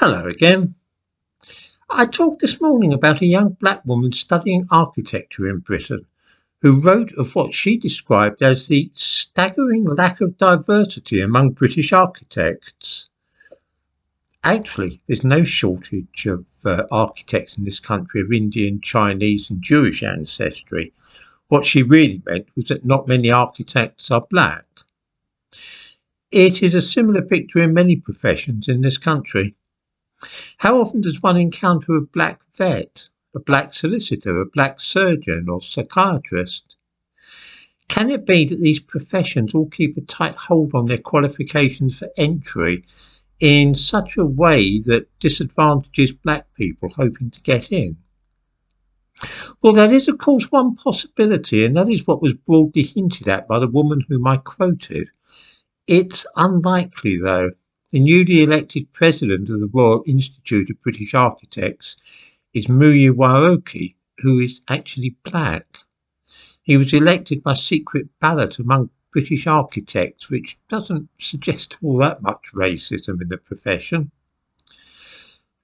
Hello again. I talked this morning about a young black woman studying architecture in Britain who wrote of what she described as the staggering lack of diversity among British architects. Actually, there's no shortage of architects in this country of Indian, Chinese and Jewish ancestry. What she really meant was that not many architects are black. It is a similar picture in many professions in this country. How often does one encounter a black vet, a black solicitor, a black surgeon or psychiatrist? Can it be that these professions all keep a tight hold on their qualifications for entry in such a way that disadvantages black people hoping to get in? Well, that is of course one possibility, and that is what was broadly hinted at by the woman whom I quoted. It's unlikely, though. The newly elected president of the Royal Institute of British Architects is Muyiwa, who is actually black. He was elected by secret ballot among British architects, which doesn't suggest all that much racism in the profession.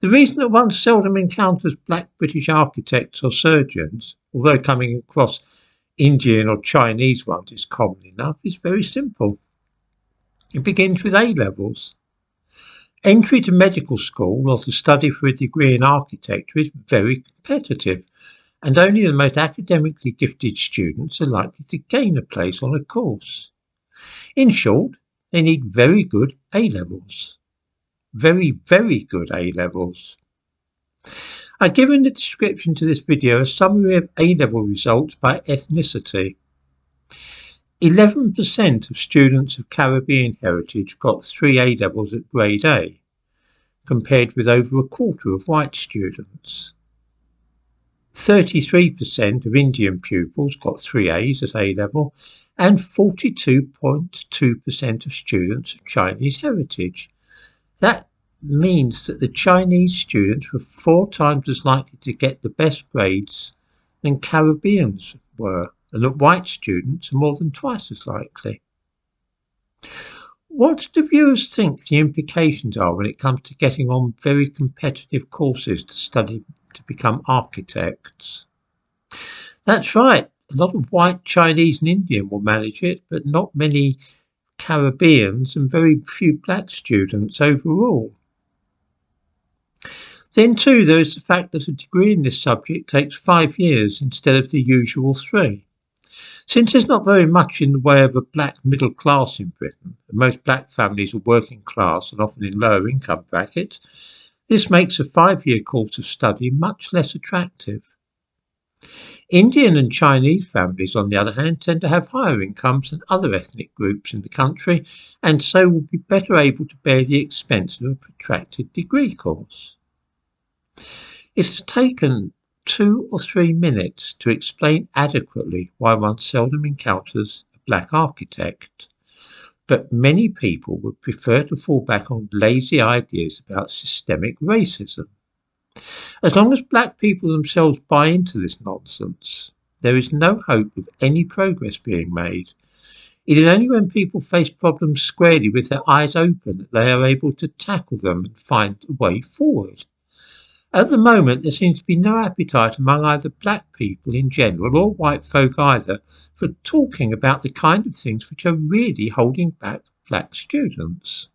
The reason that one seldom encounters black British architects or surgeons, although coming across Indian or Chinese ones is common enough, is very simple. It begins with A-levels. Entry to medical school or to study for a degree in architecture is very competitive, and only the most academically gifted students are likely to gain a place on a course. In short, they need very good A-levels. Very, very good A-levels. I've given the description to this video a summary of A-level results by ethnicity. 11% of students of Caribbean heritage got 3 A-levels at grade A, compared with over a quarter of white students. 33% of Indian pupils got 3 A's at A-level, and 42.2% of students of Chinese heritage. That means that the Chinese students were 4 times as likely to get the best grades than Caribbeans were, and that white students are more than twice as likely. What do viewers think the implications are when it comes to getting on very competitive courses to study to become architects? That's right, a lot of white, Chinese and Indian will manage it, but not many Caribbeans and very few black students overall. Then too, there is the fact that a degree in this subject takes 5 years instead of the usual 3. Since there's not very much in the way of a black middle class in Britain, and most black families are working class and often in lower income brackets, this makes a 5-year course of study much less attractive. Indian and Chinese families, on the other hand, tend to have higher incomes than other ethnic groups in the country, and so will be better able to bear the expense of a protracted degree course. It has taken 2 or 3 minutes to explain adequately why one seldom encounters a black architect, but many people would prefer to fall back on lazy ideas about systemic racism. As long as black people themselves buy into this nonsense, there is no hope of any progress being made. It is only when people face problems squarely with their eyes open that they are able to tackle them and find a way forward. At the moment, there seems to be no appetite among either black people in general or white folk either for talking about the kind of things which are really holding back black students.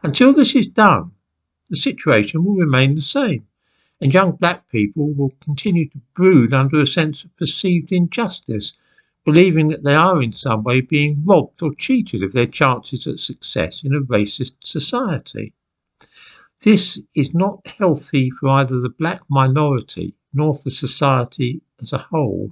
Until this is done, the situation will remain the same, and young black people will continue to brood under a sense of perceived injustice, believing that they are in some way being robbed or cheated of their chances at success in a racist society. This is not healthy for either the black minority nor for society as a whole.